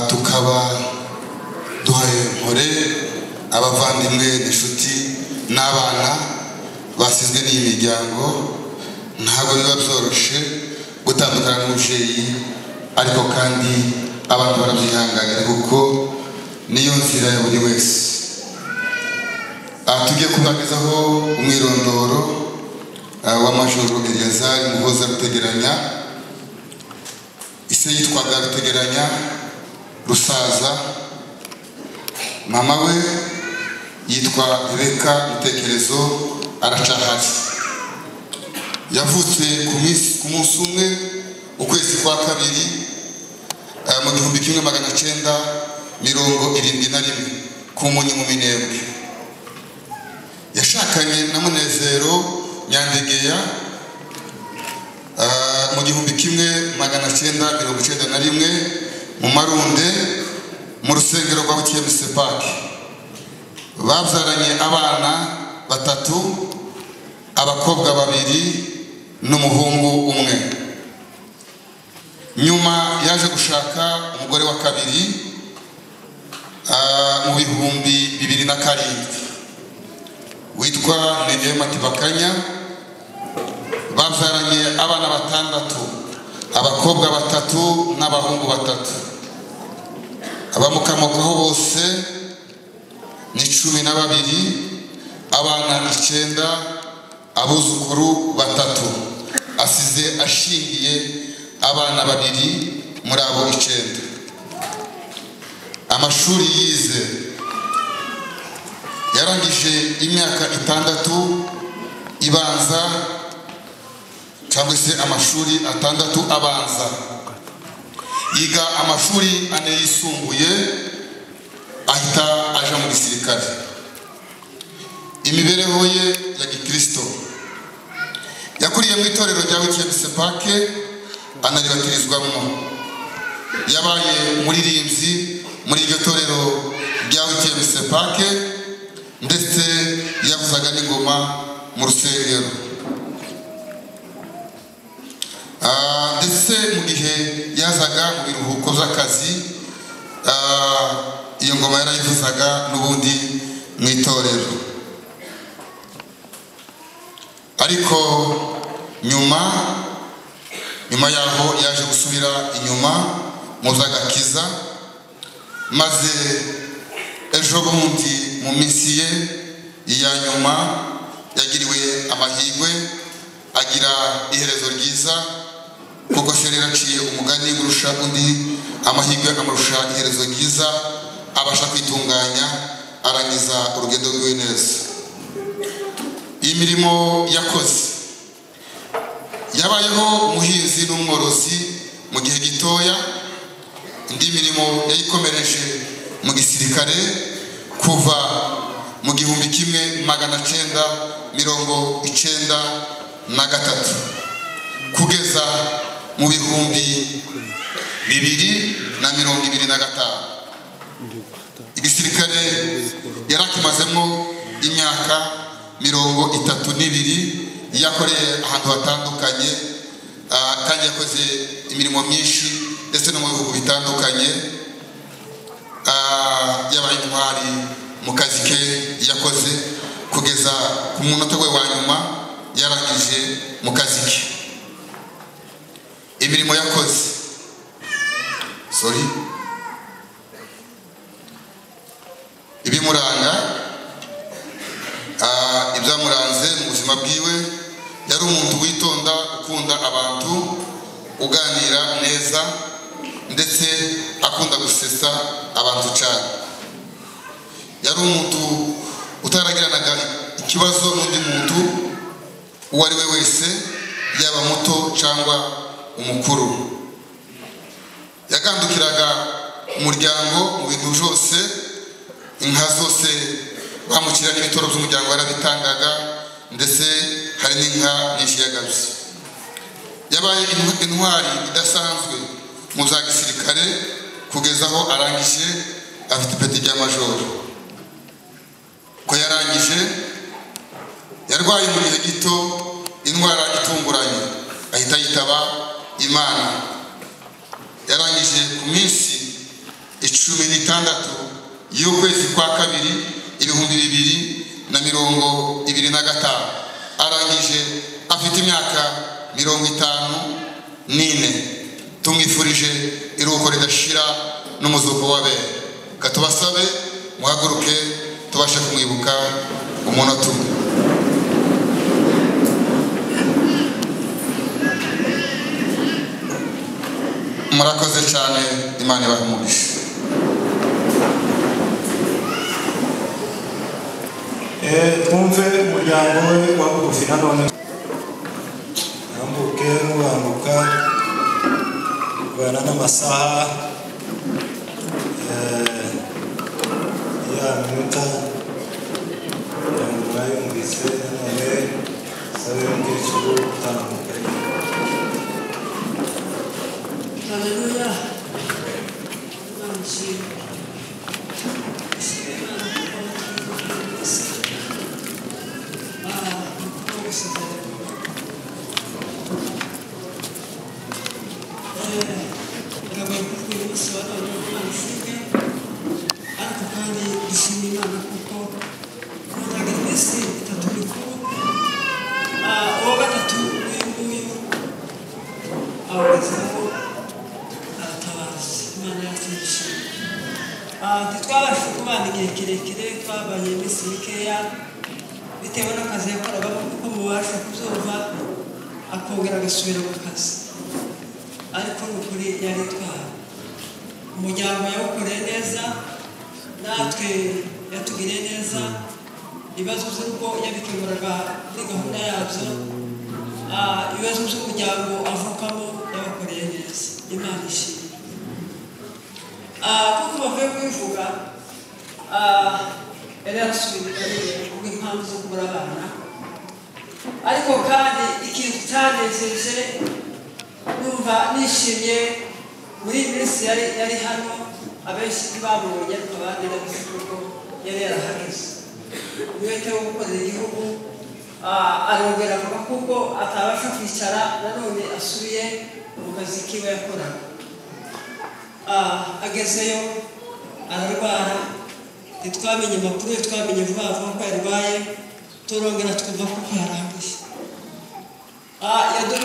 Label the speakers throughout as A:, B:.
A: tukaba duhaye mpore abavandimwe n'inshuti n'abana basizwe n'iyi miryango. Ntabwo biba byoroshye gutandukana n'umubyeyi, ariko kandi abantu barabyihanganira kuko niyo nzira ya buri wese. Tugiye kubagezaho umwirondoro wa Majoro Eliyazari Muhoza Rutegeranya. Ise yitwaga Rutegeranya Rusaza, mama we yitwa Rebeka Mutekerezo aracahari. Yavutse ku munsi umwe ukwezi kwa kabiri mu 1971 ku Munyi mu Minembwe. Yashakanye na Munezero Nyandegeya mu 1991 mu Marunde mu rusengero rwa TMC Park. Babyaranye abana batatu, abakobwa babiri n'umuhungu umwe. Nyuma yaje gushaka umugore wa kabiri mu 2007 witwa Neema Tibakanya. Babyaranye abana batandatu, abakobwa batatu n'abahungu batatu. Abamukamokaho bose ni 12, abana 9, abuzukuru batatu. Asize ashingiye abana babiri muri abo 9. Amashuri yize yarangije imyaka 6 ibanza, cyangwa se amashuri 6 abanza. Yiga amashuri 4 yisumbuye, ahita aja mu gisirikare. Imibereho ye ya Gikristo, yakuriye mu itorero rya TMC Park anaribatirizwamo. Yabaye umuririmbyi muri iryo torero rya TMC Park, ndetse yavuzaga n'ingoma mu rusengero. Ndetse mu gihe yazaga mu biruhuko by'akazi, iyo ngoma yarayivuzaga n'ubundi mu itorero. Ariko nyuma yaho yaje gusubira inyuma mu by'agakiza, maze ejo bundi mu minsi ye ya nyuma yagiriwe amahirwe, agira iherezo ryiza, kuko se rero aciye umugani urusha undi amahirwe akamurusha iherezo ryiza, abasha kwitunganya arangiza urugendo rwe neza. Iyi mirimo yakoze, yabayeho umuhinzi n'umworozi mu gihe gitoya. Indi mirimo yayikomereje mu gisirikare kuva mu 1993 kugeza mu 2025. Igisirikare yarakimazemo imyaka 32, yakoreye ahantu hatandukanye, kandi yakoze imirimo myinshi ndetse no mu bihugu bitandukanye. Yabaye intwari mu kazi ke yakoze kugeza ku munota we wa nyuma yarangije mu kazi ke. Imirimo yakoze ibimuranga, ibyamuranze mu buzima bwiwe, yari umuntu witonda, ukunda abantu, uganira neza, ndetse akunda gusetsa abantu cyane. Yari umuntu utaragiranaga ikibazo n'undi muntu uwo ari we wese, yaba muto cyangwa umukuru. Yagandukiraga umuryango mu bintu byose, inka zose bamukira n'ibitoro by'umuryango yarabitangaga, ndetse hari n'inka nyinshi yagabye. Yabaye intwari idasanzwe mu za gisirikare kugeza aho arangije afite ipeti rya majoro. Ko yarangije yarwaye mu gihe gito indwara itunguranye, ahita yitaba Imana. Yarangije ku minsi 16 y'ukwezi kwa kabiri 2025 arangije afite imyaka 54. Tumwifurije iruhuko ridashira n'umuzuko wabe. Katubasabe muhaguruke tubashe kumwibuka umunota umwe. Murakoze cyane, Imana ibahe umugisha.
B: Twumve umuryango we wa bugufi nanone yambuke n'ubanguka bana n'amasaha ya minota yambuka yumvise nanone sabe y'umukecuru utambuka.
C: Haleluya. Twabasha kubana igihe kirekire, twabanye iminsi mikeya bitewe n'akazi yakoragamo kuko mubasha kubyumva akongera agasubira mu kazi, ariko n'ukuri yari twara umuryango yawukoreye neza, natwe yatugiriye neza. Ibibazo by'urugo yabikemuraga muri gahunda yabyo, ibibazo by'umuryango avukamo yabakoreye neza. Imana ishimwe. Kuko bavuye kubivuga yari yarasubiriye kubw'impamvu zo kubura abana, ariko kandi ikintu cyanejeje numva nishimye muri iyi minsi yari hano. Abenshi ntibamubonye ariko abandi nabizi kuko yari yarahageze. Umwete wo gukorera igihugu arongera avuga kuko atabasha kwicara, nanone asubiye mu kazi kiwe yakoraga. Agezeyo ararwara, ntitwamenye amakuru ye, twamenye vuba vuba ko yarwaye, turongera twumva ko yarangiye.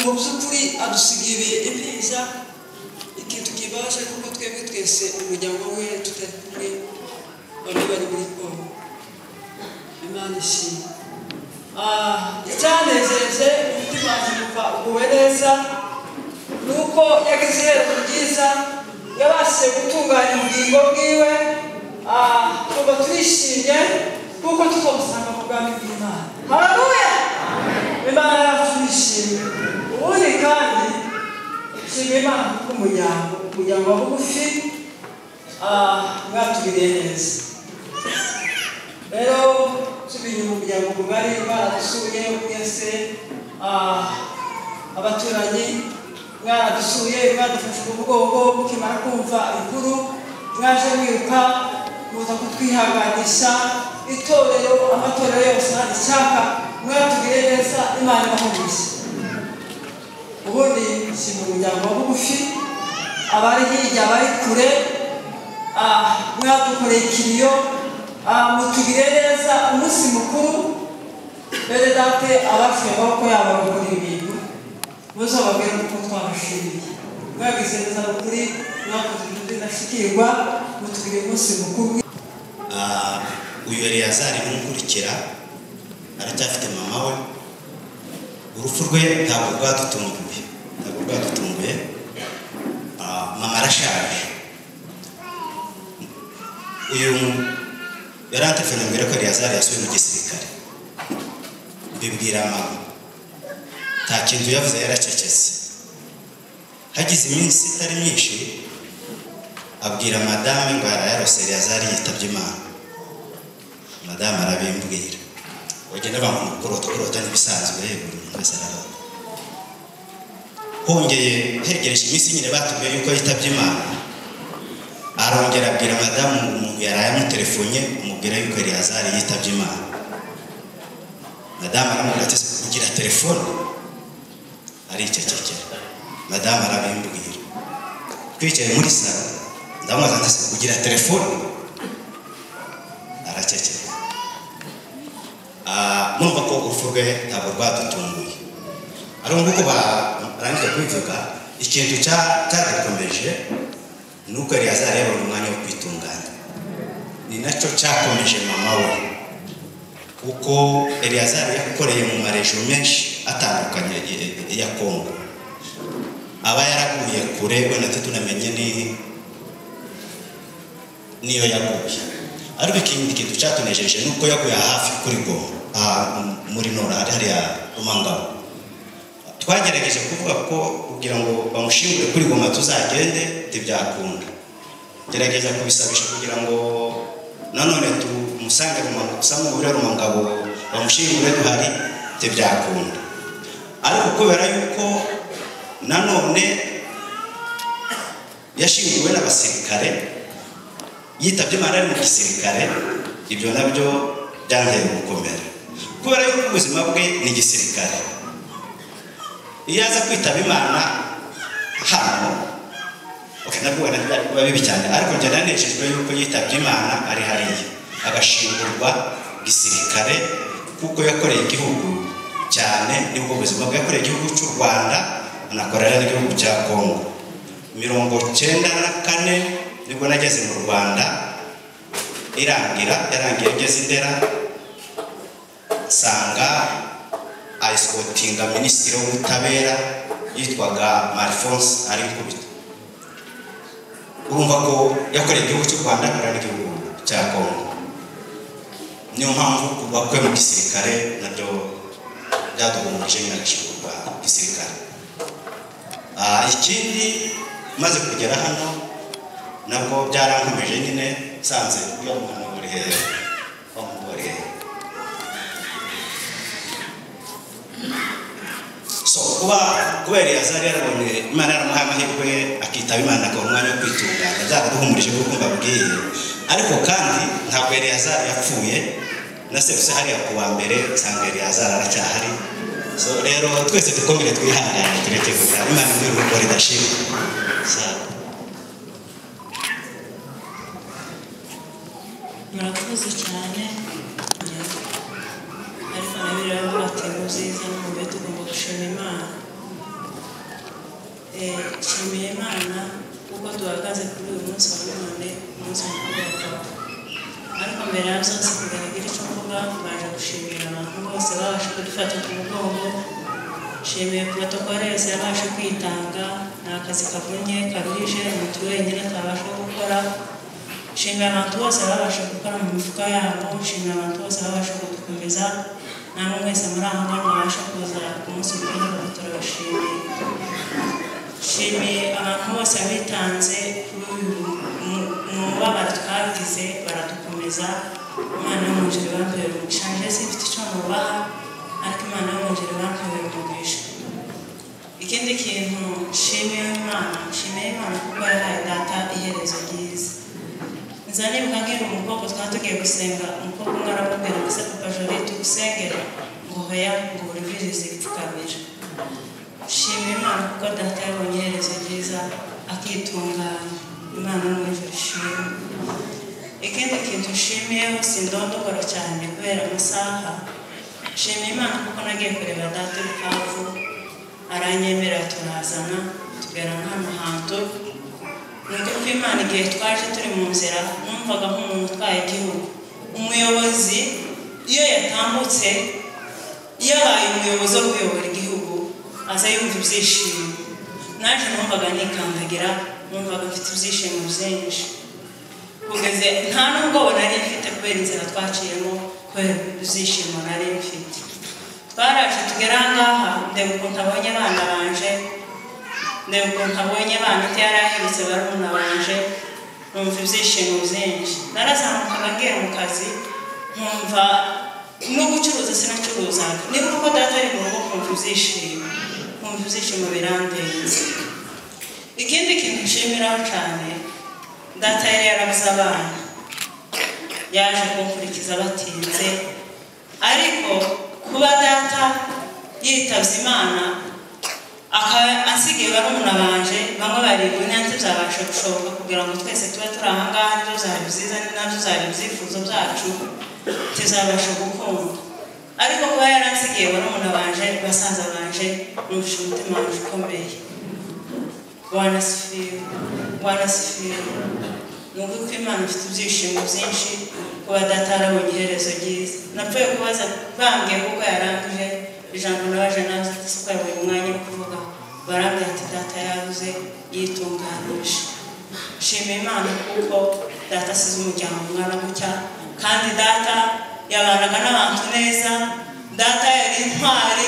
C: Mu by'ukuri adusigiye impinja, ikintu kibaje kuko twebwe twese umuryango we tutari kumwe, bamwe bari muri Kongo. Imana ishimwe. Icyanejeje umutima wanjye numva uguwe neza nuko yagize iherezo ryiza, yabashije gutunganya ubugingo bwiwe. Tuba turishimye kuko tuzamusanga mu bwami bw'Imana. Haleluya. Imana yacu turishimye. Ubundi kandi nshimira Imana kuko umuryango wa bugufi mwatugiriye neza. Rero tubiye umuryango mugari baradusuye mwese, abaturanyi mwaradusuye, mwadufashe ku mugongo mukimara kumva inkuru, mwaje mwiruka muza kutwihanganisha. Itorero, amatorero yose handi Cyaka mwatugiriye neza. Imana ibahugishe. Ubundi nshimira umuryango wa bugufi, abari hirya abari kure, mwadukoreye ikiriyo, mutugiriye neza umunsi mukuru. Bene date abapfuye amaboko yabo bagukora ibintu, muzababwire uko twabashimiye. Mwagize neza ukuri, mwakoze ibintu bidashikirwa, mutugiriye umunsi mukuru.
D: Uyu Eleyazari n'umukurikira aracyafite mama we. Urupfu rwe ntabwo rwadutunguye. Mama arashaje. Uyu yarantefanye mbere ko Eleyazari yasubiye mu gisirikare. Mbibwira mama, nta kintu yavuze, yaracecetse. Hagize iminsi itari myinshi abwira madame ngo yarayarose Eleyazari yitabye Imana. Madame arabimbwira, bagenda bamukurota n'ibisanzwe, buri muntu wese ararota. Hongeye hegereje iminsi nyine batubwiye yuko yitabye Imana, arongera abwira madame umuntu yaraye amutelefone umubwira yuko Eleyazari yitabye Imana. Madame aramubwira ati kugira telefone, aricecekera. Madame arabimbwira, twicaye muri salo ndamubaza ndetse kugira telefone araceceka. Numva ko urupfu rwe ntabwo rwadutunguye, ariko nguko barangije kubivuga ikintu cyadukomeje ni uko Eleyazari yabonye umwanya wo kwitunganya. Ni nacyo cyakomeje mama we, kuko Eleyazari yakoreye mu marejo menshi atandukanye ya Kongo. Aba yaraguye kure wenda tunamenye niyo yaguye, ariko ikindi kintu cyatunejeje nuko yaguye hafi kuri Goma muri Nora hariya Rumangabo. Twagerageje kuvuga ko kugira ngo bamushingure kuri Goma tuzagende ntibyakunda, gerageza kubisabisha kugira ngo nanone tumusange Rumangabo bamushingure duhari ntibyakunda. Ariko kubera yuko nanone yashinguwe n'abasirikare, yitabye Imana ari mu gisirikare, ibyo nabyo byanteye gukomera kubera yuko ubuzima bwe ni gisirikare. Iyo aza kwitaba Imana hano nabwo byari kuba bibi cyane, ariko njye nanejejwe yuko yitabye Imana ari hariya agashingurwa gisirikare, kuko yakoreye igihugu cyane. Nibwo buzima bwe yakoreye igihugu cy'u Rwanda, anakorera n'igihugu cya Kongo. 1994 nibwo nageze mu Rwanda, yarangiye ngeze Ndera, sanga escortinga minisitiri w'ubutabera yitwaga Marifonse ari kubita. Urumva ko yakoreye igihugu cy'u Rwanda akorera n'igihugu cya Kongo. Niyo mpamvu kuba kwe mu gisirikare nabyo byaduhumurije n'agashingurwa gisirikare. Ikindi maze kugera hano nabwo byarankomeje nyine, sanze uyu muntu uri hehe kuba Eleyazari yarabonye Imana yaramuhaye amahirwe akitaba Imana akabona umwanya wo kwitunganya, byaraduhumurije kuko mbabwiye. Ariko kandi ntabwo Eleyazari yapfuye, nasebuse hariya ku wa mbere nsanga Eleyazari aracyahari. Rero twese dukomere twihangane tureke kugira Imana muri urugo ridashira.
E: Murakoze cyane, ariko nabiri aravuga ati muziza n'umube tugomba gushima Imana. Nshimiye Imana kuko duhagaze kuri uyu munsi wa none, umunsi mukuru wa Papa. Ariko mbere ya byose kugaragara icyo mvuga, baje gushimira abantu bose babasha kudufata ku mugongo. Nshimiye protokole yose yabasha kwitanga, ni akazi kavunye karuhije umuntu wenyine atabasha gukora. Nshimiye abantu bose babasha gukora mu mifuka yabo, nshimiye abantu bose babasha kudukomeza, namwe mwese muri aho ngaho mwabasha kuza ku munsi mukuru wa turabashimiye. Nshimiye abantu bose bitanze kuri uyu mubabaro twagize, baradukomeza. Imana yo mu ijuru ibambere umugisha. Nje sifite icyo nubaha, ariko Imana yo mu ijuru ibambere umugisha. Ikindi kintu nshimiye Imana kuko yahaye data iherezo ryiza. Nzanibuka ngira umukobwa twatugiye gusenga, umukobwa umwe aramubwira ngo se Papa Jolie tugusengere, ngo hoya ngo uribirize ipfukamira. Nshimiye Imana kuko data yabonye iherezo ryiza akitunganya. Imana yo mu ijuru ishimwe. Ikindi kintu nshimiyeho sindondogora cyane kubera amasaha. Nshimiye Imana kuko nagiye kureba data Bukavu, aranyemerera turazana tugera hano hantu. Nuko ko Imana igihe twaje turi mu nzira numvaga nk'umuntu utwaye igihugu. Umuyobozi iyo yatambutse, iyo abaye umuyobozi wo kuyobora igihugu aza yumva ibyishimo. Naje numvaga nikandagira, numvaga mfite ibyishimo byinshi. Kugeze nta nubwo nari mfite kubera inzira twaciyemo, kubera ibyishimo nari mfite. Twaraje tugera ngaha, ndeba ukuntu abonye abana banje, ndeba ukuntu abonye abana yarahebutse barumuna banje, numva ibyishimo byinshi. Narazamukaga ngiye mu kazi, nkumva no gucuruza sinacuruzaga. Niba uko data ari mu rugo kumva ibyishimo birandenze. Ikindi kintu nshimiraho cyane, data yari yarabuze abana, yaje kunkurikiza batinze. Ariko kuba data yitabye Imana asigaye barumuna banje bamwe baribwa nyanze byabasha gushoboka kugira ngo twese tube turi aha ngaha nibyo byari byiza nabyo byari ibyifuzo byacu tuzabasha gukunda ariko kuba yaransigaye barumuna banje basaza banje numvise umutima wanje ukomeye wanasifiwe nuko ko Imana ifite ibyishimo byinshi kuba datarabonye iherezo ryiza napfuye kubaza bambwiye kuko yarangije ijambo nabaje nazo siko yabonye umwanya wo kuvuga barambwira ati data yabuze yitunganije shima Imana kuko data asize umuryango umwana mucya kandi data yabanaga n'abantu neza data yari intwari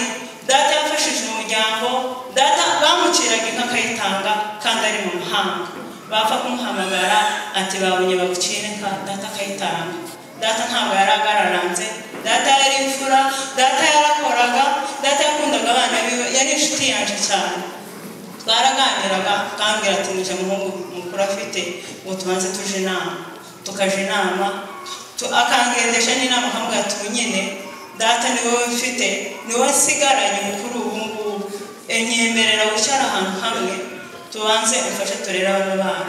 E: data yafashije umuryango data bamuciraga inka akayitanga kandi ari mu mahanga bapfa kumuhamagara ati babonye bagucireka data akayitanga data ntabwo yaragararanze data yari imfura data yarakoraga data yakundaga abana biwe yari inshuti yanje cyane twaraganiraga akambwira ati nije muhungu mukuru afite ngo tubanze tuje inama tukaje inama akangendesha n'inama akamubwira ati nyine data ni wowe mfite ni wowe nsigaranye mukuru ubu ngubu enyemerera wicara ahantu hamwe tubanze umfashe turera bano bana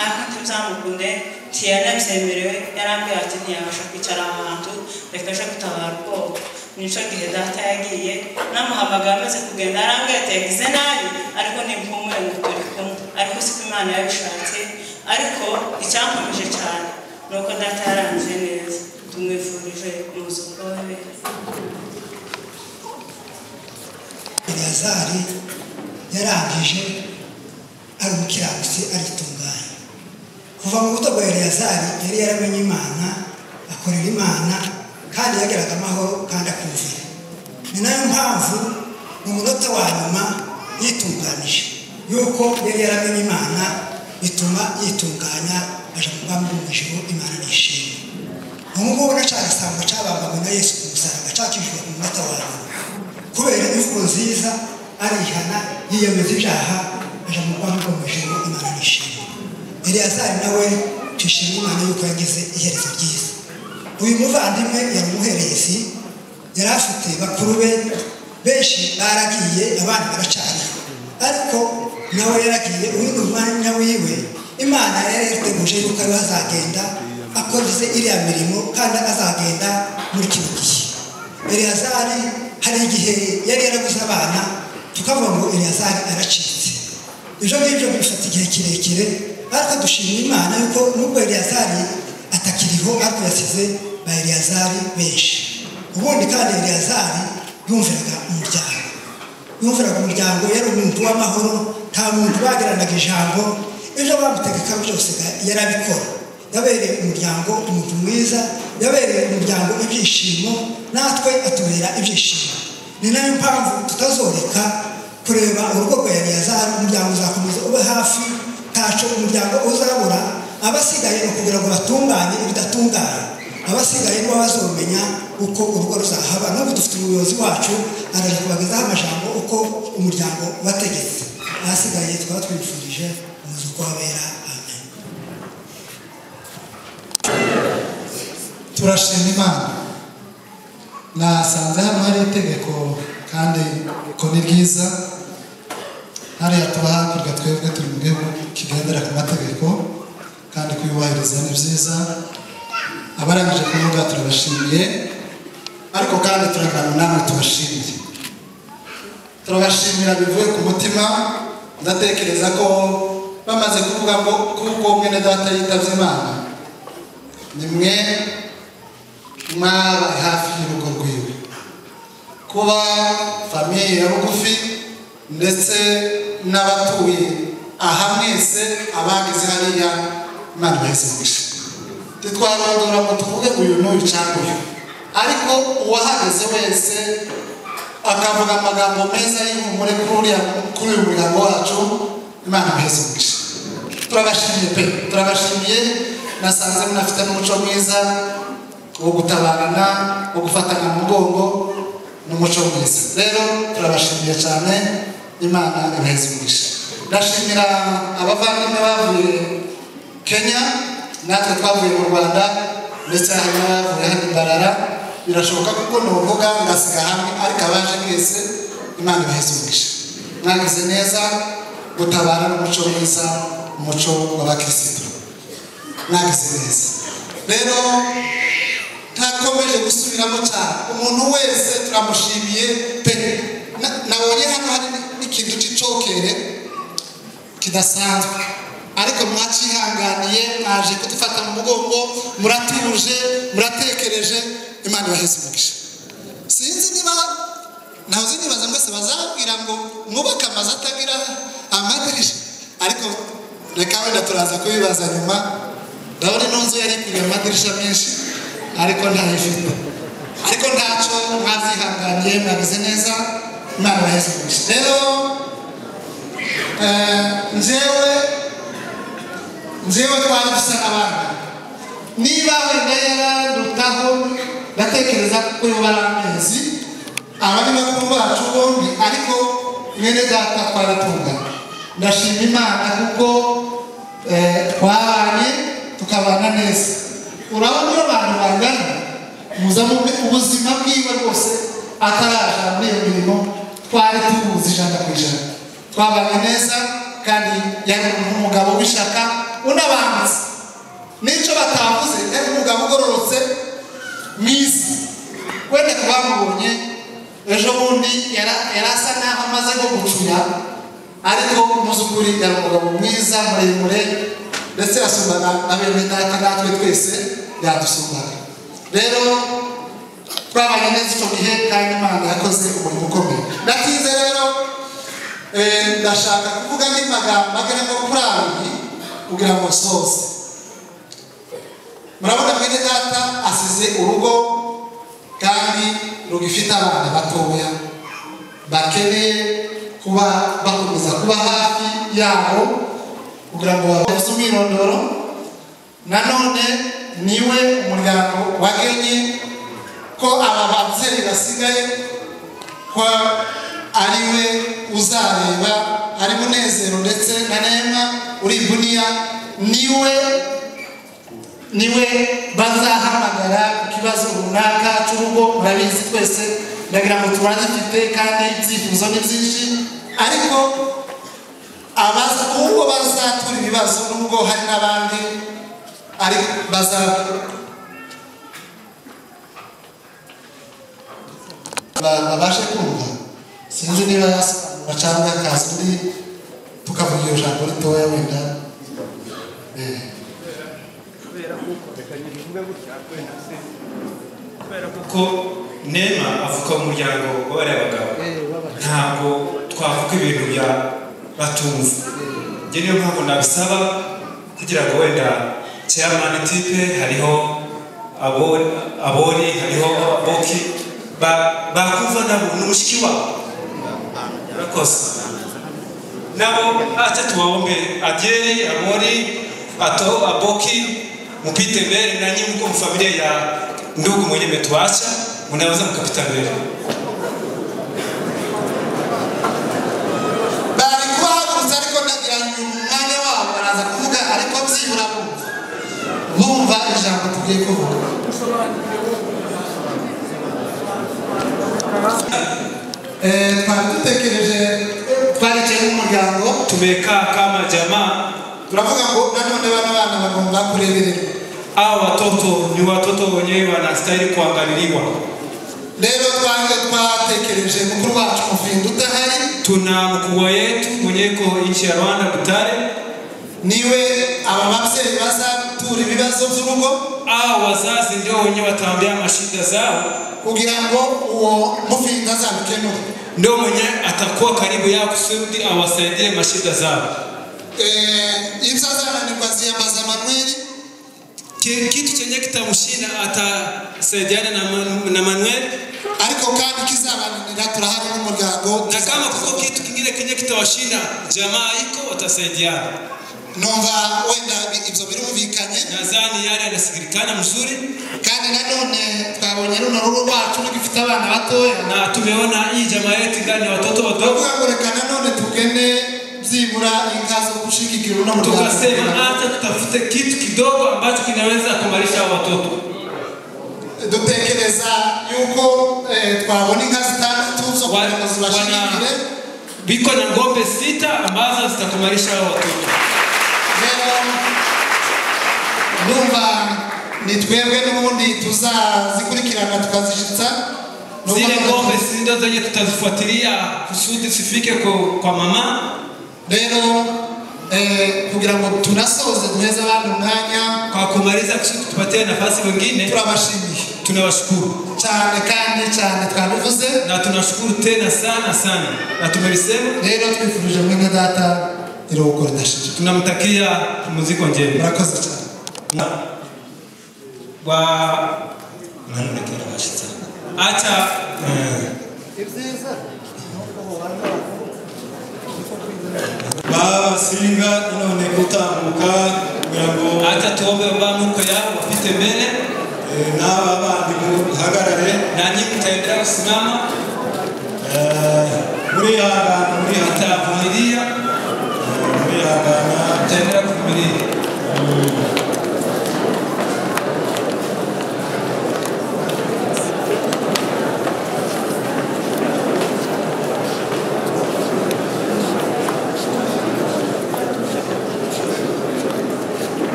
E: ariko ntibyamukunde ntiyanabyemrewe yarambwira ati ntiyabasha kwicara ahantu reka aje gutabara ubwoko nico gihe data yagiye namuhamagara amaze kugenda yarambwira ati yagize nabi ariko nimpumure ngo turi kumwe ariko siko Imana yabishatse ariko icyankomeje cyane nuko data yarangije neza tumwifurije umuzuko we
F: Eleyazari yarangije ari umukiranutsi aritunganya kuva mu buto bwa Eleyazari yari yaramenye Imana akorera Imana kandi yageraga amahoro kandi akumvira ni nayo mpamvu mu munota wa nyuma yitunganije yuko yari yaramenye Imana bituma yitunganya aje mu bwami bw'ijuru Imana nishimye umugo n'acyagisamba cyabambwe na Yesu ku musaraba cyakijwe mu munota wa nyuma kubera imvugo nziza arihana yiyemeza ibyaha aje mu bwami bw'ijuru Imana nishimye Eleyazari nawe twishimiye Imana yuko yagize iherezo ryiza uyu muvandimwe yari umuherezi yari afite bakuru be benshi baragiye abandi baracari ariko nawe yaragiye uyu mwanya wiwe Imana yari yateguje yuko ari azagenda akoze iriya mirimo kandi azagenda muri kino gihe Eleyazari hari igihe yari yaraguze abana tukavuga ngo Eleyazari aracitse ibyo ngibyo bifata igihe kirekire ariko dushimira Imana yuko nubwo Eleyazari atakiriho ariko yasize ba Eleyazari benshi ubundi kandi Eleyazari yumviraga umuryango yari umuntu w'amahoro nta muntu bagiranaga ijambo ibyo bamutegeka byose yarabikora yabereye umuryango umuntu mwiza yabereye umuryango ibyishimo natwe atubera ibyishimo ni nayo mpamvu tutazoreka kureba urugo rwa Eleyazari umuryango uzakomeza ube hafi taco umuryango uzabura abasigaye kugira ngo batunganye ibidatunganye abasigaye nibo bazomenya uko urugo ruzahaba n'ubu dufite umuyobozi wacu araje kubagezaho amajambo uko umuryango wategetse abasigaye twaba twifurije umuzuko wabera amen.
G: Turashima Imana nasanze hano hari itegeko kandi ko ni ryiza hariya tuba hakurya twebwe turi mu gihugu kigendera ku mategeko kandi kuyubahiriza ni byiza abarangije kuvuga turabashimiye ariko kandi turagana namwe tubashimiye turabashimira bivuye ku mutima ndatekereza ko bamaze kuvuga ngo kuko mwene data yitavye Imana nimwe mwabaye hafi y'urugo rwiwe kuba famiye ya bugufi ndetse n'abatuye aha mwese abagize hariya Imana ibahezemugisha titwarondora ngo tuvuge uyu n'uyu cyangwa uyu ariko uwahageze wese akavuga amagambo meza y'ihumure kuri uyu muryango wacu Imana ibahezemugisha turabashimiye pe turabashimiye nasanze munafite n'umuco mwiza wo gutabarana wo gufatana mu mugongo n'umuco mwiza rero turabashimiye cyane Imana ibahezemugisha ndashimira abavandimwe bavuye Kenya natwe twavuye mu Rwanda ndetse hari n'abavuye hano Mbarara birashoboka kuko n'uvuga ngasiga hamwe ariko abaje mwese Imana ibahezemugisha mwagize neza gutabara n'umuco mwiza umuco w'abakirisitu mwagize neza rero ntakomeje gusubiramo cyane umuntu wese turamushimiye pe nabonye hano hari n'ikintu cy'icokere kidasanzwe ariko mwacihanganiye mwaje kudufata mu mugongo muratuje muratekereje Imana ibaheze umugisha sinzi niba nahoze nibaza ngo se bazabwira ngo mwubake amazu atagira amadirisha ariko reka wenda turaza kubibaza nyuma ndabona ino nzu yari ikwiriye amadirisha menshi ariko ntayifite ariko ntacyo mwazihanganiye mwabize neza Imana ibaheze umugisha rero njyewe twari dusa n'abandi niba wenda yarandutaho ndatekereza ko yobara amezi abari bakuru bacu bombi ariko mwene data twaratungana ndashima Imana kuko twabanye tukabana neza urabona iyo abantu bangana muza mu ubuzima bwiwe rwose ataraja muri iyo mirimo twari tubuzi 100%. Twabanye neza kandi yari umugabo w'ishaka unabambitse n'icyo batavuze yari umugabo ugororotse mwiza wenda kubamubonye ejo bundi yarasa naho amaze no gucuya ariko muzukuri yari umugabo mwiza muremure ndetse yasumbaga abene data natwe twese yadusumbaga rero twabanye neza icyo gihe kandi Imana yakoze umurimo ukomeye ndatinze rero ndashaka kuvuga n'amagambo agera nko kuri abiri kugira ngo nsoze murabona mwene data asize urugo kandi rugifite abana batoya bakeneye kuba bakomeza kuba hafi yabo kugira ngo babuze umwirondoro nanone niwe umuryango wagenye ko aba babyeyi basigaye ko ariwe uzareba ari Munezero ndetse na Neema uri Buniya niwe bazahamagara ikibazo runaka cy'urugo murabizi twese ndagira ngo turazifite kandi ibyifuzo ni byinshi ariko abaza ubwo bazatura ibibazo nubwo hari n'abandi ariko babashe kumva sinzi niba bacanga akazi muri tukavuga iyo jambo ritoya wenda
H: kubera kuko Neema avuka mu muryango w'abagabo ntabwo twavuga ibintu bya batumva njye niyo mpamvu nabisaba kugira ngo wenda chairman tipe hariho abori hariho boki bakumva nabo n'umushiki wabo urakoze nabo acha tuwaombe ajeri abori aboki mpite mbele na nyinyi mko familia ya ndugu mwenye metuacha mnaweza mkapita mbele
G: bari kuhagurutsa ariko ndagira umwanya wabo baraza kuvuga ariko byibura bumva ijambo tugiye kuvuga twari dutekereje twaricaye n'umuryango
H: tumekaa kama jamaa
G: turavuga ngo nanone bana bagomba kureberera
H: hao watoto ni watoto wenyewe wanastahili kuangaliliwa
G: rero twatekereje mukuru wacu Mufinda utahari
H: tuna mkubwa yetu mwenyeko nchi ya Rwanda Butare
G: niwe aba babyeyi bazatura ibibazo by'urugo
H: wazazi ndio wenyewe wataambia mashida zao
G: kugira ngo uwo Mufinda azabikenure
H: ndio mwenye atakuwa karibu yao kusudi awasaidie mashida zao
G: ibizazana ni kwaziyambaza Manuel
H: kitu chenye kitamshinda atasaidiana na Manuel
G: ariko kandi kizabanira turahari n'umuryango
H: na kama kuko kitu kingine kenye kitawashinda jamaa iko watasaidiana
G: numva wenda ibyo birumvikanye
H: nadhani yale yanasikirikana mzuri
G: kandi nanone twabonye runo rugo rwacu rugifite abana batoya
H: na tumeona hii jamaa yetu ngani watoto wadogo
G: reka nanone tugende byibura ingazo kushikikira no mu
H: tukasema hata tutafute kitu kidogo ambacho kinaweza kumarisha watoto
G: dutekereza yuko twabona ingazo 6 zo kubashikire
H: biko na ng'ombe 6 ambazo zitakumarisha hao watoto.
G: Rero ndumva ni twebwe n'ubundi tuzazikurikirana tukazishitsa.
H: Zile ng'ombe ndio zenye tutazifuatilia kusudi sifike kwa mama.
G: Rero kugira ngo tunasoze duheza abantu umwanya
H: kwa kumaliza kusudi tupatie nafasi wengine.
G: Turabashimiye,
H: tunawashukuru
G: cyane kandi cyane twabivuze
H: na tunashukuru tena sana na tumelisema.
G: Rero twifurije mwene data iruhuko ridashira.
H: Tunamtakia pumziko njema.
G: Murakoze cyane.
H: Wa manonekera bashitsa acha
B: baba singa none gutambuka kugirango
H: acha tuombe baba Mungu yao wapite mbele
B: n'aba bandi muhagarare
H: na nyinyi mtaendelea kusimama
B: muri
H: mtavumilia mtaendelea kuvumilia.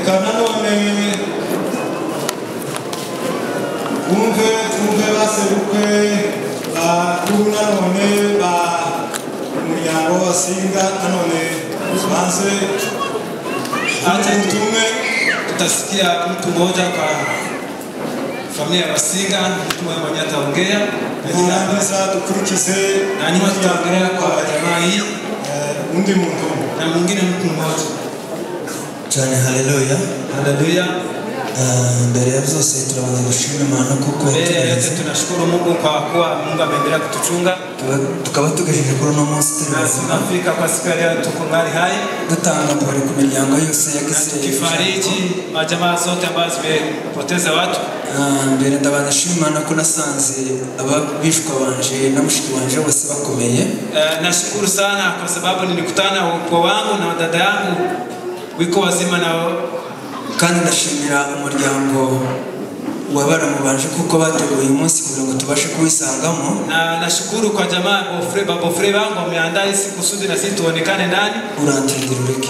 B: kananone umve baserukwe nanone ba umuryango wasinga nanone banze
H: acha tume tutasikia mtu mmoja kwa familia ya Wasinga, mtu mmoja ataongea
B: na tukurikize
H: na nyuma tutaongelea kwa jamaa hii
B: undi muntu
H: na mwingine mtu mmoja.
I: Cyane haleluya.
H: Haleluya.
I: Mbere ya byose turabanza gushimira Imana kuko
H: yote tunashukuru Mungu kwa kuwa Mungu ameendelea kutuchunga.
I: Tukaba tugejeje kuri no munsi
H: tunafika kwa siku ya leo tuko ngali hai.
I: Dutanga pole ku miryango yose yagize
H: kifariji majamaa zote ambazo zimepoteza watu.
I: Mbere ndabashimira Imana ko nasanze ababishwa banje na mushiki wanje bose bakomeye.
H: Nashukuru sana kwa sababu nilikutana kwa wangu na dada yangu wiko wazima nao.
I: Kandi ndashimira umuryango wabaramubanje kuko bateguye umunsi kugira ngo tubashe kuwisangamo.
H: Na nashukuru kwa jamaa Bofre wangu wameandaa siku kusudi na sisi tuonekane ndani.
I: Urantindirureke.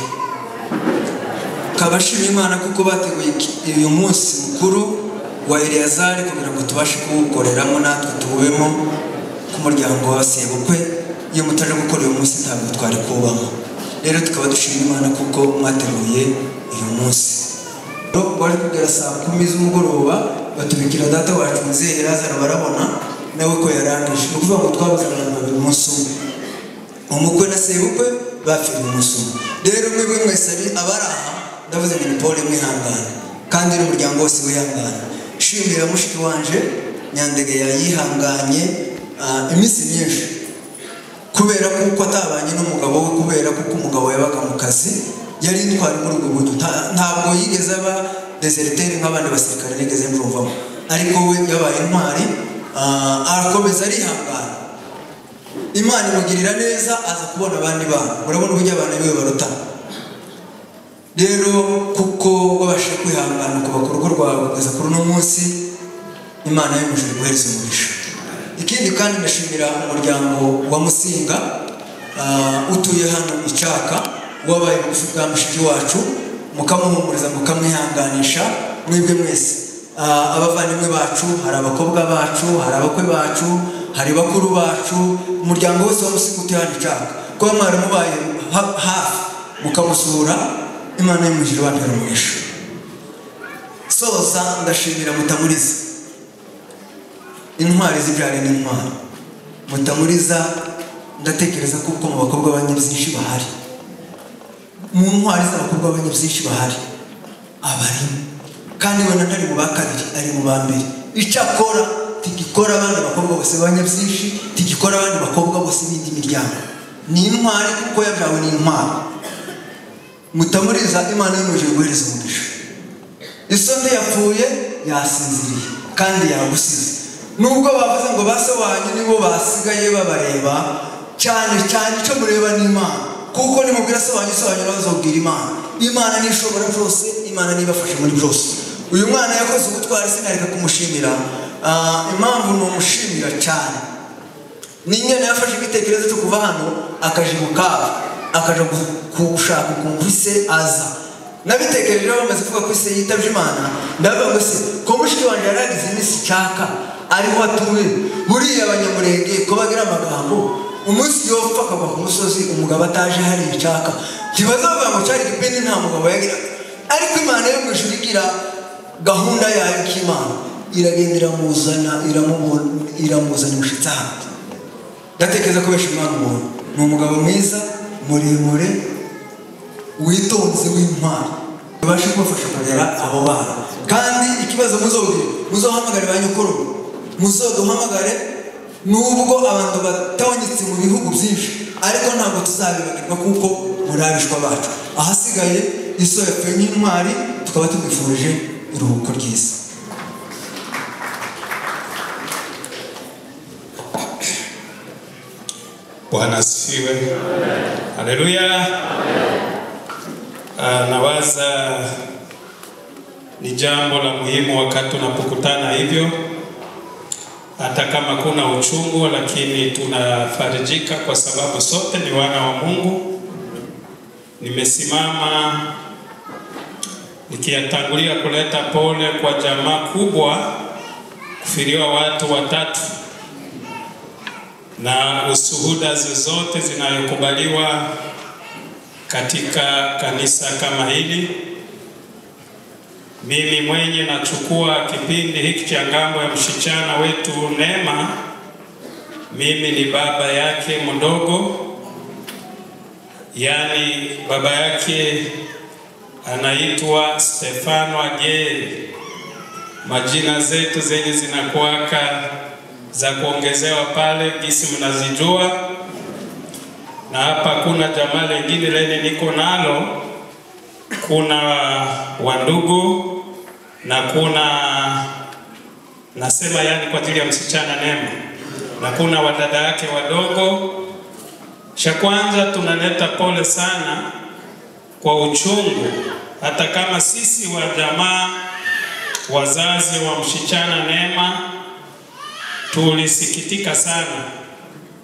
I: Kabashimira Imana kuko bateguye uyu munsi mukuru wa Eliazari kugira ngo tubashe kuwukoreramo natwe tubemo ku muryango wa Sebukwe. Iyo mutaje gukora uyu munsi ntabwo twari kubamo. Rero tukaba dushimira Imana kuko mwateguye uyu munsi. Bari kugera saa 10 z'umugoroba batubikira data wacu Mzee Lazaro barabona nawe ko yarangije. Ukuvuga ngo twabuze abantu babiri umunsi umwe. Umukwe na Sebukwe bafite umunsi umwe. Rero mwebwe mwese abaraha ndavuze ngo Paul mwihangana kandi n'umuryango wose wihangana. Shimira mushiki wanje Nyandege yayihanganye iminsi myinshi kubera kuko atabanye n'umugabo we, kubera kuko umugabo yabaga mu kazi yari intwari muri ubwo buryo. Ntabwo yigeze aba deserteur nk'abandi basirikare nigeze mvumvamo, ariko we yabaye intwari arakomeza arihangana. Imana imugirira neza aza kubona abandi bana. Urabona uburyo abana biwe barutana. Rero kuko wabashe kwihangana kuba ku rugo rwawe kugeza kuri uno munsi, Imana yamujije guhereza umugisha. Ikindi kandi ndashimira umuryango wa Musinga utuye hano Icaka, wabaye bugufi bwa mushiki wacu, mukamuhumuriza mukamwihanganisha mwebwe mwese. Abavandimwe bacu, hari abakobwa bacu, hari abakwe bacu, hari bakuru bacu, umuryango wose wa Musinga utuye hano Icaka, kuba mwari mubaye hafi mukamusura, Imana yamujije batera umugisha. Soza ndashimira Mutamuriza, intwari zibyara n'intwari. Mutamuriza ndatekereza kuko mu bakobwa b'abanyabyinshi bahari, mu ntwari z'abakobwa b'abanyabyinshi bahari abarimo, kandi we ntari mu bakabiri ari mu bambere. Icyakora tigikora abandi bakobwa bose b'abanyabyinshi, tigikora abandi bakobwa bose b'indi miryango. Ni intwari kuko yabyawe n'intwari. Mutamuriza Imana yamujije guhereza umugisha. Isonde yapfuye yasinziriye kandi yagusize. Nubwo bavuze ngo base wanyu nibo basigaye babareba, cyane cyane icyo mureba ni Imana, kuko nimubwira se wanyu bazobwira Imana. Imana ni ishobora byose, Imana nibafashe muri byose. Uyu mwana yakoze ubutwari sinareka kumushimira. Impamvu numushimira cyane n'inyana yafashe igitekerezo cyo kuva hano akaje gukaba akaje kushaka ukuntu se aza nabitekereje bamaze kuvuga ko se yitabye Imana ndavuga ngo se ko mushiki wanje yaragize imisi cyaka ariho atuye buriya abanyamurenge ko bagira amagambo umunsi yopfa akagwa ku musozi umugabo ataje hari icyaka ntibazavuga ngo cyari gipindi nta mugabo yagira ariko Imana yo mw'ijuru igira gahunda yayo k'Imana iragenda iramuzana umushitsi hano ndatekereza ko besha Imana umuntu ni umugabo mwiza muremure witonze w'intwari ubashe kubafasha kugera abo bana kandi ikibazo muzohamagare ba nyokuru muzoduhamagare nubwo abantu batawanyitse mu bihugu byinshi ariko ntabwo tuzabibagirwa kuko murabishwa bacu ahasigaye iso yapfuye nk'intwari tukaba tubifurije iruhuko ryiza.
H: Bwana asifiwe. Haleluya. Nawaza ni jambo la muhimu wakati tunapokutana hivyo, hata kama kuna uchungu, lakini tunafarijika kwa sababu sote ni wana wa Mungu. Nimesimama nikiyatangulia kuleta pole kwa jamaa kubwa kufiriwa watu watatu, na ushuhuda zozote zinayokubaliwa katika kanisa kama hili. Mimi mwenye nachukua kipindi hiki cha ngambo ya mshichana wetu Neema. Mimi ni baba yake mdogo, yani baba yake anaitwa Stefano Ageri. Majina zetu zenye zinakuwaka za kuongezewa pale gisi mnazijua, na hapa kuna jamaa lingine lenye niko nalo, kuna wandugu na kuna nasema yani kwa ajili ya msichana Neema, na kuna wadada yake wadogo. Cha kwanza tunaleta pole sana kwa uchungu, hata kama sisi wa jamaa wazazi wa msichana Neema tulisikitika sana,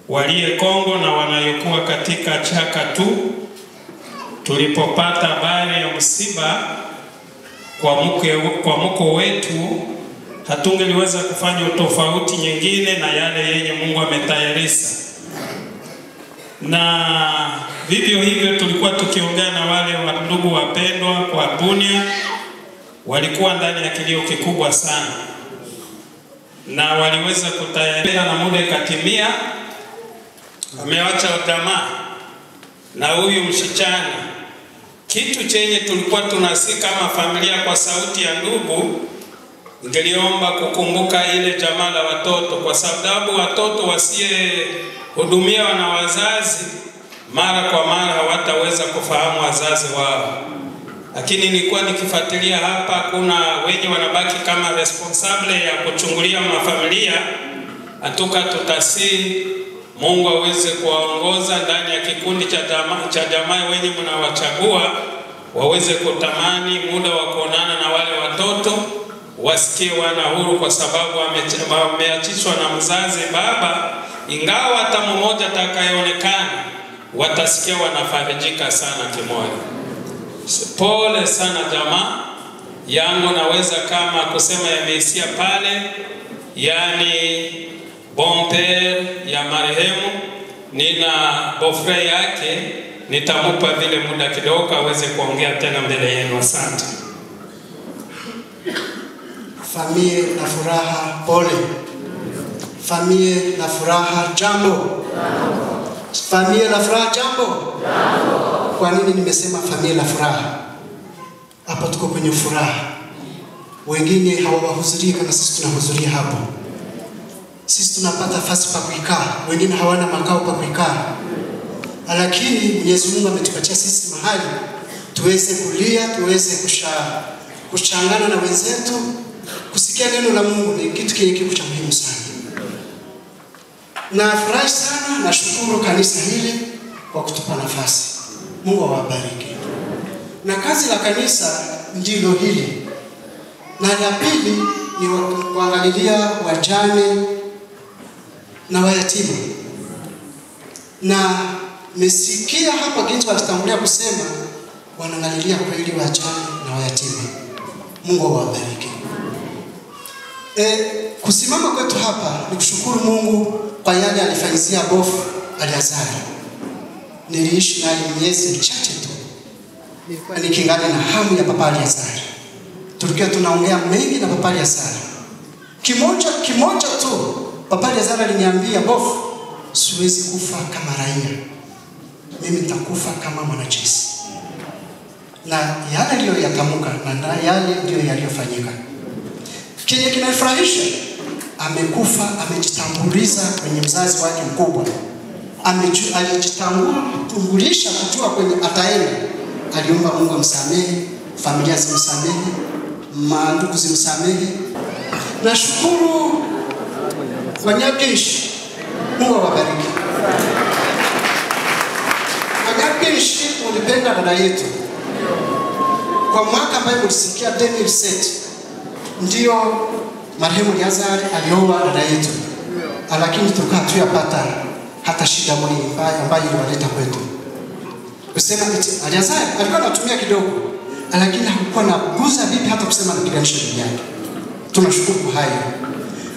H: walie Kongo na wanayokuwa katika chaka tu, tulipopata habari ya msiba kwa mko wetu. Hatungeliweza kufanya tofauti nyingine na yale yenye Mungu ametayarisha, na vivyo hivyo tulikuwa tukiongea na wale ndugu wapendwa kwa Bunia, walikuwa ndani ya kilio kikubwa sana, na waliweza kutayarisha na muda katimia. Amewacha jamaa na huyu msichana. Kitu chenye tulikuwa tunasika kama familia kwa sauti ya ndugu, ngeliomba kukumbuka ile jamaa la watoto, kwa sababu watoto wasie hudumiwa na wazazi mara kwa mara hawataweza kufahamu wazazi wao. Lakini nilikuwa nikifuatilia hapa, kuna wenye wanabaki kama responsable ya kuchungulia mafamilia. Atuka tutasi Mungu aweze kuwaongoza ndani ya kikundi cha jamaa wenye mnawachagua, waweze kutamani muda wa kuonana na wale watoto, wasikie wana huru, kwa sababu wameachishwa na mzazi baba. Ingawa hata mmoja atakayeonekana, watasikia wanafarijika sana kimoyo. Pole sana jamaa yangu, naweza kama kusema yameisia pale, yani bonpere ya marehemu. Nina bofre yake, nitamupa vile muda kidogo aweze kuongea tena mbele yenu. Asante.
J: Familia na furaha, pole. Familia na furaha, jambo. Familia na furaha, jambo. Kwa nini nimesema familia na furaha? Hapa tuko kwenye furaha. Wengine hawahudhurii kama sisi tunahudhuria hapo. Sisi tunapata nafasi pa kuikaa, wengine hawana makao pa kuikaa. Lakini Mwenyezi Mungu ametupatia sisi mahali tuweze kulia, tuweze kuchangana na wenzetu. Kusikia neno la Mungu ni kitu kile cha muhimu sana. Na furahi sana, na shukuru kanisa hili kwa kutupa nafasi. Mungu awabariki. Na kazi la kanisa ndilo hili. Na la pili ni kuangalilia wajane na wayatima. na mesikia hapa kintu walitangulia kusema wanangalilia kweli wajane na wayatima. Mungu awabariki. Kusimama kwetu hapa ni kushukuru Mungu kwa yale alifanyizia Bofu Aliazari. Niliishi naye miezi michache tu. Nilikuwa nikingali na hamu ya Papa Aliazari. Tulikuwa tunaongea mengi na Papa Aliazari. Kimoja tu Papa Aliazari aliniambia, Bofu, siwezi kufa kama raia. Mimi nitakufa kama mwanajeshi. Na yale ndiyo yatamuka na yale ndiyo yaliyofanyika. Kenye kinafurahisha, amekufa amejitambuliza kwenye mzazi wake mkubwa. Alijitambulisha kujua kwenye ataenda. Aliomba Mungu amsamehe, familia zimsamehe, mandugu zimsamehe. Nashukuru Wanyakeshi. Mungu awabariki. Wanyakeshi ulipenda dada yetu. Kwa mwaka ambaye ulisikia 2007 ndio marehemu Aliazari alioa dada yetu. Lakini tulikuwa hatuyapata hata shida moja ambayo iliwaleta kwetu. Kusema Aliazari alikuwa anatumia kidogo, lakini hakuwa na guza bibi hata kusema anapiganisha bibi yake. Tunashukuru hayo.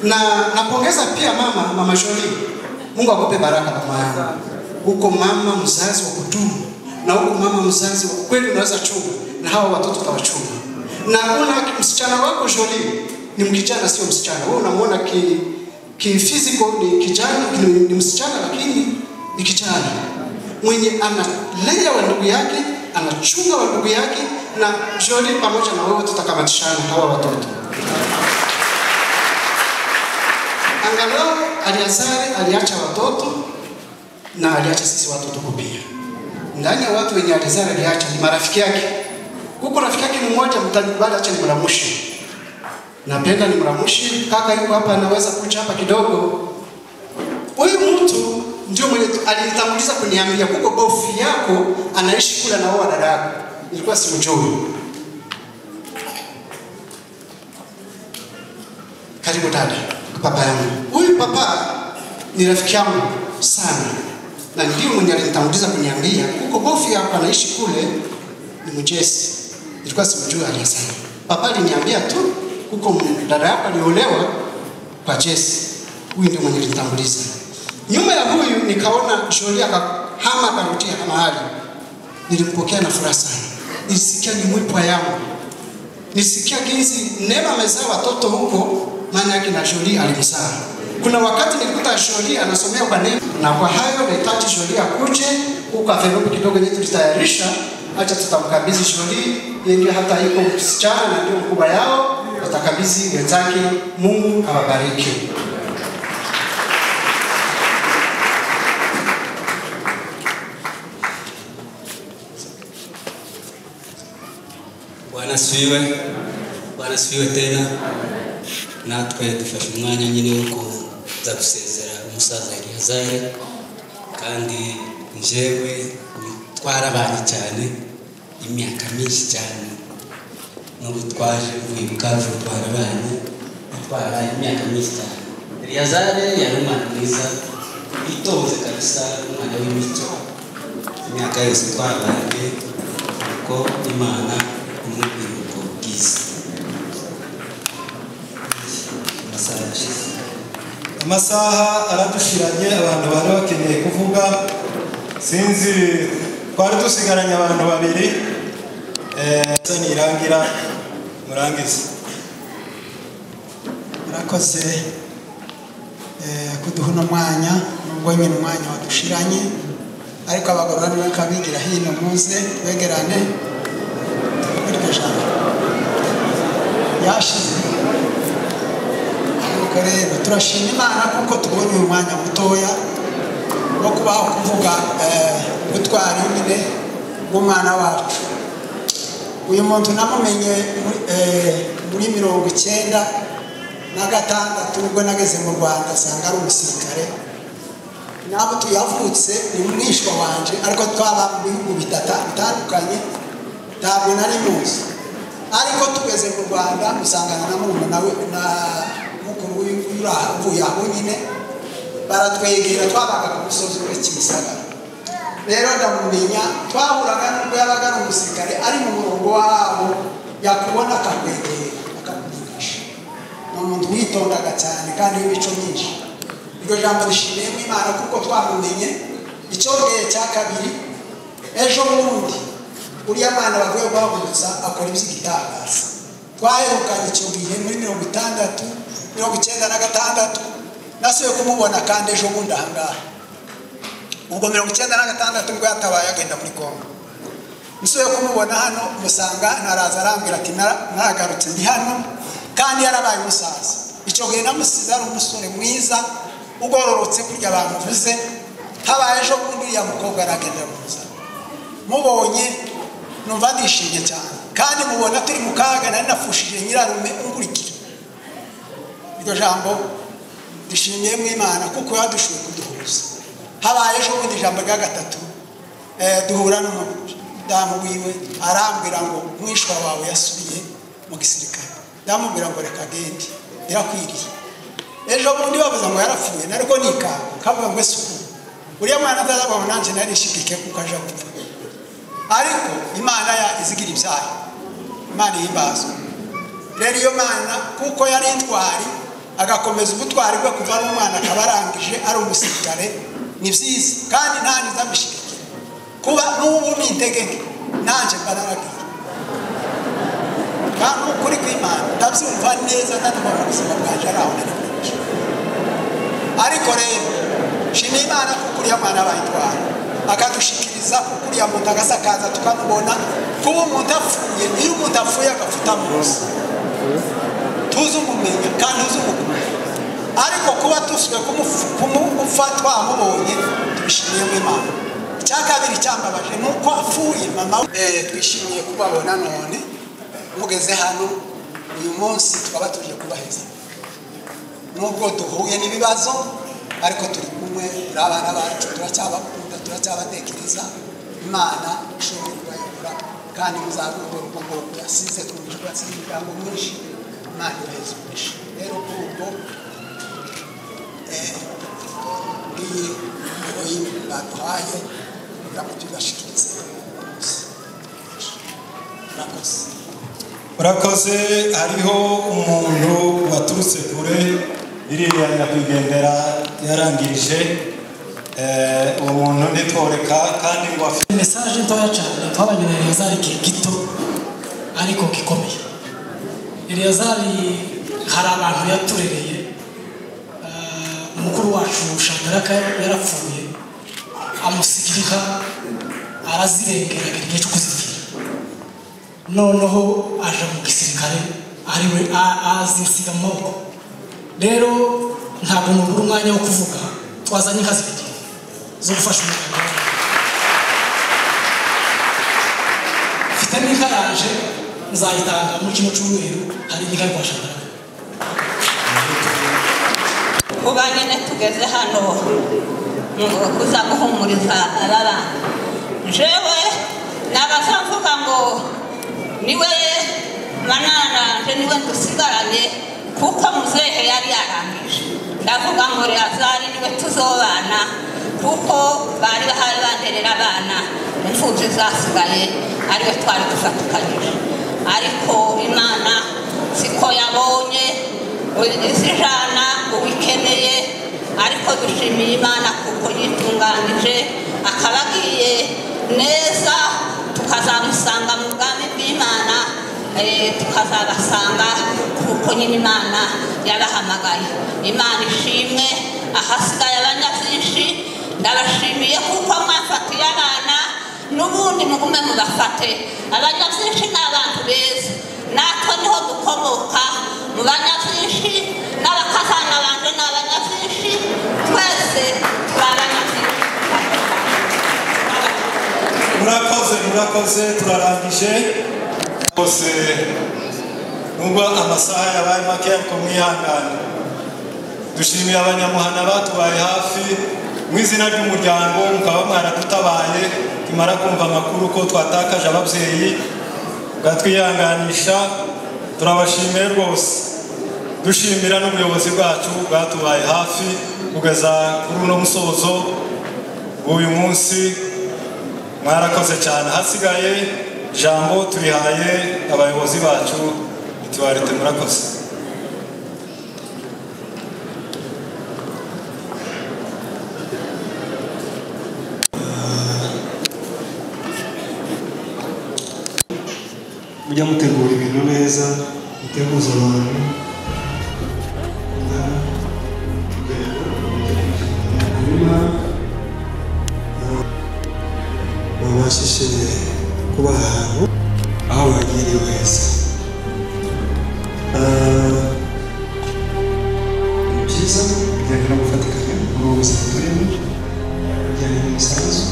J: Na napongeza pia mama Jolie. Mungu akupe baraka mama yangu. Huko mama mzazi wa kudumu na huko mama mzazi wa kweli unaweza chunga na hawa watoto tawachunga. Na una msichana wako Jolie ni mkijana sio msichana. Wewe unamuona physical ni kijana ni msichana lakini ni kijana. Mwenye analea wa ndugu yake, anachunga wa ndugu yake na Jolie pamoja na wewe tutakamatishana hawa watoto. Angalau Aliazari aliacha watoto na aliacha sisi watoto pia. Ndani ya watu wenye Aliazari aliacha ni marafiki yake. Huko rafiki yake mmoja mtanibali acha nimramushi. Napenda nimramushi, kaka yuko hapa anaweza kuja hapa kidogo. Huyu mtu ndio mwenye alinitanguliza kuniambia huko Bofu yako anaishi kula na wao dada yako. Nilikuwa simjui. Karibu dada, papa yangu. Huyu papa ni rafiki yangu sana. Na ndio mwenye alinitanguliza kuniambia huko Bofu yako anaishi kule ni mjesi. Nilikuwa simjui Aliazari. Papa aliniambia tu huko dada yako aliolewa kwa Jesse. Huyu ndio mwenye alinitanguliza. Nyuma ya huyu nikaona Jolie akahama karutia mahali. Nilimpokea na furaha sana. Nilisikia ni mwipwa yangu. Nilisikia jinsi Neema amezaa watoto huko, maana yake na Jolie alimzaa. Kuna wakati nilikuta Jolie anasomea kwa Neema, na kwa hayo nahitaji Jolie akuje huko envelope kidogo yetu tutayarisha. Acha tutamkabidhi Jolie, yeye ndio hata yuko msichana na ndio mkubwa yao, tutakabidhi wenzake. Mungu awabariki.
K: Bwana sifiwe tena. Natwe dufashe umwanya nyine wo kuza gusezera umusaza Aliazari, kandi njewe twarabanye cyane imyaka myinshi cyane. N'ubu twaje kwibuka twarabanye imyaka myinshi cyane. Aliazari yari umwana mwiza, itoze kabisa, umwana w'imico. Imyaka yose twarabanye ko Imana umubwiriko bwiza.
B: Amasaha aradushiranye, abantu bari bakeneye kuvuga. Sinzi twari dusigaranye abantu babiri. Nirangira murangiza.
F: Murakoze kuduha umwanya nubwo nyine umwanya wadushiranye, ariko abagabo niwe kabigira hino muze begerane kurya jambo yashize. Rero turashima Imana kuko tubonye uyu mwanya mutoya wo kubaho kuvuga gutwara nyine bw'umwana wacu. Uyu muntu namumenye muri 1996 ubwo nageze mu Rwanda, asanga ari umusirikare. Nabo tuyavutse ni umwishwa wanje, ariko twaba mu bihugu bitandukanye, ntabwo nari muzi. Ariko tugeze mu Rwanda usangana na murumuna nawe na mukuru w'uraha uvuye aho nyine baratwegera twabaga ku musozi wa Kimisagara rero ndamumenya twahuraga n'ubwo yabaga ari umusirikare ari mu murongo wabo yakubona akakwegera akakuvugisha ni umuntu witondaga cyane kandi w'imico myinshi iryo jambo rishimiye mu Imana kuko twamumenye icyogeye cya kabiri ejo bundi uriya mwana bavuye guhagurutsa akora iby'igitangaza twaherukanye icyo gihe muri 96 nasuye kumubona kandi ejo bundi ahangaha ubwo 96 ngo yatabaye agenda muri Kongo nasuye kumubona hano musanga naraza arambwira ati naragarutse ndi hano kandi yarabaye umusaza icyo gihe namusize ari umusore mwiza ugororotse kurya bamuvuze habaye ejo bundi ya mukobwa aragenda muza mubonye numva ndishimye cyane kandi mubona turi mu kaga nari nafushije nyirarume ungurikira iryo jambo rishimiye mu Imana kuko yadushoboye kuduhuza habaye ejo bundi ijambo rya gatatu duhura n'umudamu wiwe arambwira ngo mwishwa wawe yasubiye mu gisirikare ndamubwira ngo reka gende irakwiriye ejo bundi bavuze ngo yarapfuye nariko nikanga kavuga ngo ese uriya mwana atazabona nanje narishikike kuko aje gupfa ariko Imana ya izigira ibyaha Imana yimbazwa rero iyo Mana kuko yari intwari agakomeza ubutwari bwe kuva ari umwana akabarangije ari umusirikare ni byiza kandi nta nizamishikike kuba n'ubu ni integeke nanje bararagiye kandi ukuri kw'Imana ndabyumva neza ndatuba mu buzima bwanje araho ariko rero shima Imana kuko uriya mwana bayitwara akadushikiriza kuko uriya muntu agasakaza tukamubona kuba umuntu apfuye iyo umuntu apfuye agafuta munsi tuzi umumenya kandi uzi umukuru ariko kuba tusubiye kumupfa twamubonye tubishimiye mu Imana icya kabiri cyambabaje ni uko apfuye mama twishimiye kubabona none mugeze hano uyu munsi twaba tuje kubaheza nubwo duhuye n'ibibazo ariko turi kumwe n'abana bacu turacyabakunda turacyabatekereza Imana ishobora kubayobora kandi muzarumva urugo yasize twumva yasize imigambo myinshi Imana iraheza myinshi rero kuri ubwo iyi baduhaye kugira ngo tubashikirize
B: urakoze hariho umuntu waturutse kure iriya nyakwigendera yarangirije uwo muntu ntitworeka kandi ngo afite
L: mesaje ntoya cyane twabanye na Eliyazari igihe gito ariko gikomeye Eliyazari hari abantu yaturereye umukuru wacu Shandaraka yarapfuye amusigirika arazirengera igihe cyo kuzipfira noneho aje mu gisirikare ariwe azisiga mu maboko rero ntabwo nubura umwanya wo kuvuga twazanye inka zibiri zo gufasha umuryango mfite n'inka yaje nzayitanga muri kino cyumweru hari inka rwa Shandaraka
M: kuba nyine tugeze hano kuza guhumuriza aba bana jewe nabazavuga ngo niwe manana niwe dusigaranye kuko muzehe yari yarangije ndavuga ngo Eliyazari niwe tuzobana kuko bari bahari banderera abana imfubyi zasigaye ariwe twari dufatikanyije ariko Imana siko yabonye izijana uwikeneye ariko dushimiye Imana kuko yitunganije akabagiye neza tukazamusanga mu bwami bw'Imana tukazabasanga kuko nyine Imana yabahamagaye Imana ishimwe ahasigaye abanyabyinshi ndabashimiye kuko mwafatiye abana n'ubundi mugume mubafate abanyabyinshi ni abantu beza natwe niho dukomoka mu banyabyinshi n'abakazana banje ni abanyabyinshi twese turi abanyabyinshi
B: murakoze turarangije bose nubwo amasaha yabaye make ariko mwihangane dushimiye abanyamuhana batubaye hafi mu izina ry'umuryango mukaba mwaradutabaye tumara kumva amakuru ko twatakaje ababyeyi bwatwihanganisha turabashimiye rwose dushimira n'ubuyobozi bwacu bwatubaye hafi kugeza kuri uno musozo w'uyu munsi. Mwarakoze cyane. Hasigaye jambo turihaye abayobozi bacu ituwarite. Murakoze.
N: mujya mutegura ibintu neza, muteguza abantu hanyuma babashije kuba ahantu aho bagiriwe heza. Ni byiza bijyanye no gufatikanya muri ubu buzima turimo, bijyanye n'imisanzu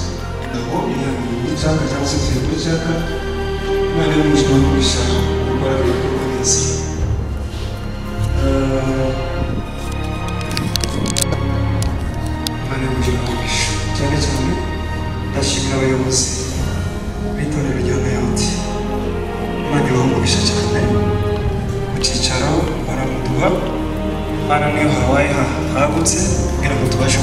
N: ntabwo imyaka y'icyaka cyangwa se tugiye kuri cyaka. Imana y'umwijima n'umugisha gukora ibikorwa neza. Imana y'umwijima n'umugisha cyane cyane ndashimira abayobozi b'itorero rya Mayoti. Imana ibaha umugisha cyane, mu cyicaro baramuduha. Imana niyo habaye hagutse kugira ngo tubashe